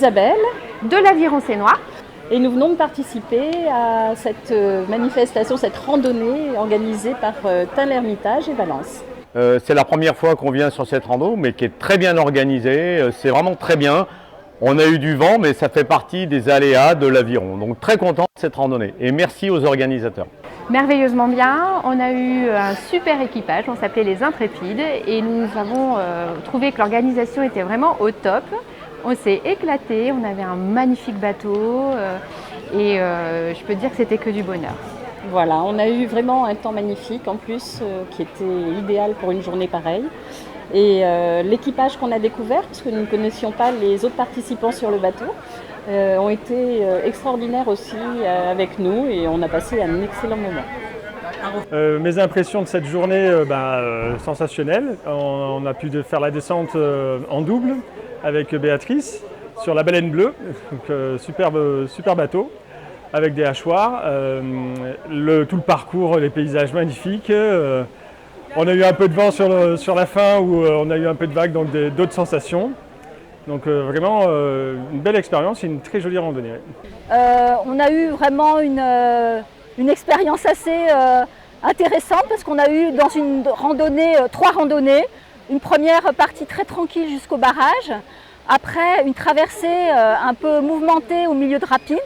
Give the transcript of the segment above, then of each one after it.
Isabelle de l'Aviron Sénois. et nous venons de participer à cette manifestation, cette randonnée organisée par Tain-l'Hermitage et Valence. C'est la première fois qu'on vient sur cette rando, mais qui est très bien organisée, c'est vraiment très bien. On a eu du vent, mais ça fait partie des aléas de l'Aviron. Donc très content de cette randonnée et merci aux organisateurs. Merveilleusement bien, on a eu un super équipage, on s'appelait les Intrépides et nous avons trouvé que l'organisation était vraiment au top. On s'est éclaté, on avait un magnifique bateau et je peux dire que c'était que du bonheur. Voilà, on a eu vraiment un temps magnifique en plus qui était idéal pour une journée pareille. Et l'équipage qu'on a découvert, parce que nous ne connaissions pas les autres participants sur le bateau, ont été extraordinaires aussi avec nous et on a passé un excellent moment. Mes impressions de cette journée, sensationnelles. On a pu faire la descente en double avec Béatrice sur la Baleine Bleue, donc, super bateau avec des hachoirs, tout le parcours, les paysages magnifiques. On a eu un peu de vent sur la fin où on a eu un peu de vagues, donc d'autres sensations. Donc vraiment une belle expérience et une très jolie randonnée. On a eu vraiment une expérience assez intéressante parce qu'on a eu dans une randonnée, 3 randonnées. Une première partie très tranquille jusqu'au barrage, après une traversée un peu mouvementée au milieu de rapides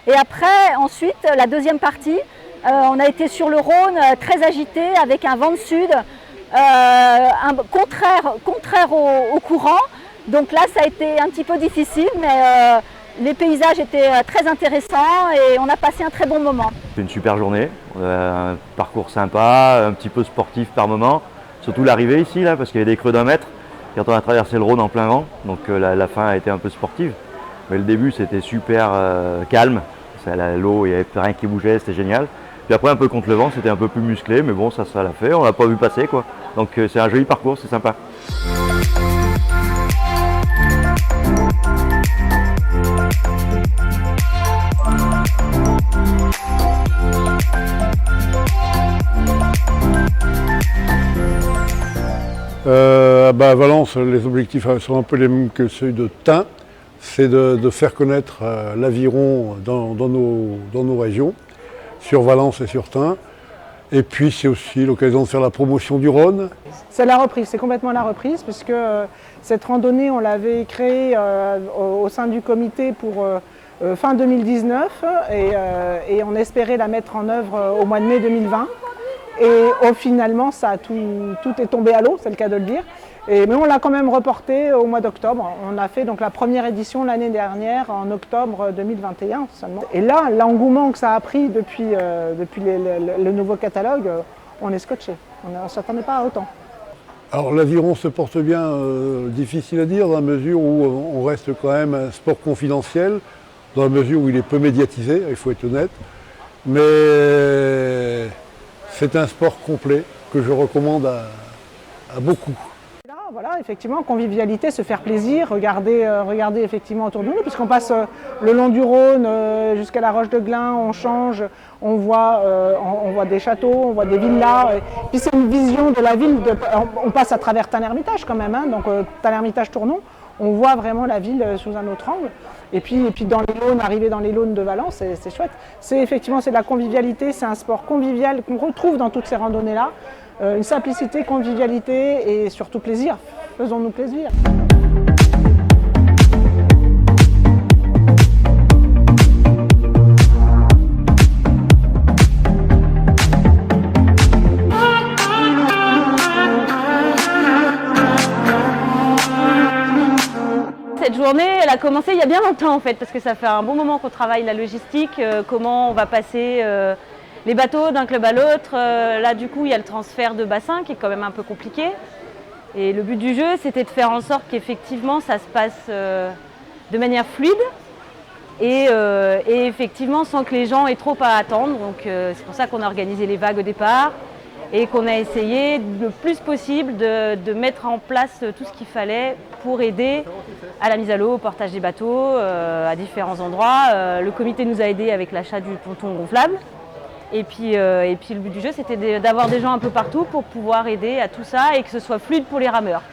et après ensuite la deuxième partie, on a été sur le Rhône très agité avec un vent de sud contraire au courant. Donc là, ça a été un petit peu difficile, mais les paysages étaient très intéressants et on a passé un très bon moment. C'est une super journée, un parcours sympa, un petit peu sportif par moment, surtout l'arrivée ici, là, parce qu'il y avait des creux d'1 mètre quand on a traversé le Rhône en plein vent, donc la fin a été un peu sportive. Mais le début, c'était super calme, l'eau, il n'y avait rien qui bougeait, c'était génial. Puis après, un peu contre le vent, c'était un peu plus musclé, mais bon, ça l'a fait, on l'a pas vu passer, quoi. Donc c'est un joli parcours, c'est sympa. À Valence, les objectifs sont un peu les mêmes que ceux de Tain. C'est de faire connaître l'Aviron dans nos régions, sur Valence et sur Tain. Et puis c'est aussi l'occasion de faire la promotion du Rhône. C'est la reprise, c'est complètement la reprise, puisque cette randonnée, on l'avait créée au sein du comité pour fin 2019 et on espérait la mettre en œuvre au mois de mai 2020. Et finalement, tout est tombé à l'eau, c'est le cas de le dire. Mais on l'a quand même reporté au mois d'octobre. On a fait donc la première édition l'année dernière, en octobre 2021 seulement. Et là, l'engouement que ça a pris depuis le nouveau catalogue, on est scotché. On ne s'attendait pas à autant. Alors l'Aviron se porte bien, difficile à dire, dans la mesure où on reste quand même un sport confidentiel, dans la mesure où il est peu médiatisé, il faut être honnête. Mais c'est un sport complet que je recommande à beaucoup. Là, voilà, effectivement, convivialité, se faire plaisir, regarder effectivement autour de nous, puisqu'on passe le long du Rhône jusqu'à la Roche de Glin, on change, on voit des châteaux, on voit des villas. Et puis c'est une vision de la ville, on passe à travers Tain-l'Hermitage quand même, hein, donc Tain-l'Hermitage-Tournon, on voit vraiment la ville sous un autre angle. Et puis dans les Launes, arriver dans les Launes de Valence, c'est chouette. C'est effectivement de la convivialité, c'est un sport convivial qu'on retrouve dans toutes ces randonnées-là. Une simplicité, convivialité et surtout plaisir. Faisons-nous plaisir. Cette journée, elle a commencé il y a bien longtemps en fait, parce que ça fait un bon moment qu'on travaille la logistique, comment on va passer les bateaux d'un club à l'autre. Là du coup, il y a le transfert de bassin qui est quand même un peu compliqué. Et le but du jeu, c'était de faire en sorte qu'effectivement ça se passe de manière fluide et effectivement sans que les gens aient trop à attendre. Donc c'est pour ça qu'on a organisé les vagues au départ et qu'on a essayé le plus possible de mettre en place tout ce qu'il fallait pour aider à la mise à l'eau, au portage des bateaux, à différents endroits. Le comité nous a aidés avec l'achat du ponton gonflable. Et puis le but du jeu, c'était d'avoir des gens un peu partout pour pouvoir aider à tout ça et que ce soit fluide pour les rameurs.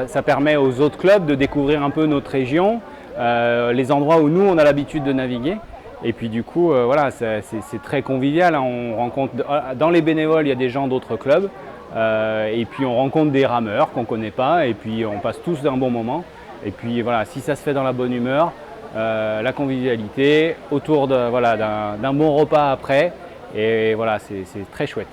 Ça permet aux autres clubs de découvrir un peu notre région, les endroits où nous on a l'habitude de naviguer. Et puis du coup, voilà, c'est très convivial. On rencontre, dans les bénévoles, il y a des gens d'autres clubs. Et puis on rencontre des rameurs qu'on ne connaît pas. Et puis on passe tous un bon moment. Et puis voilà, si ça se fait dans la bonne humeur, la convivialité, autour d'un bon repas après. Et voilà, c'est très chouette.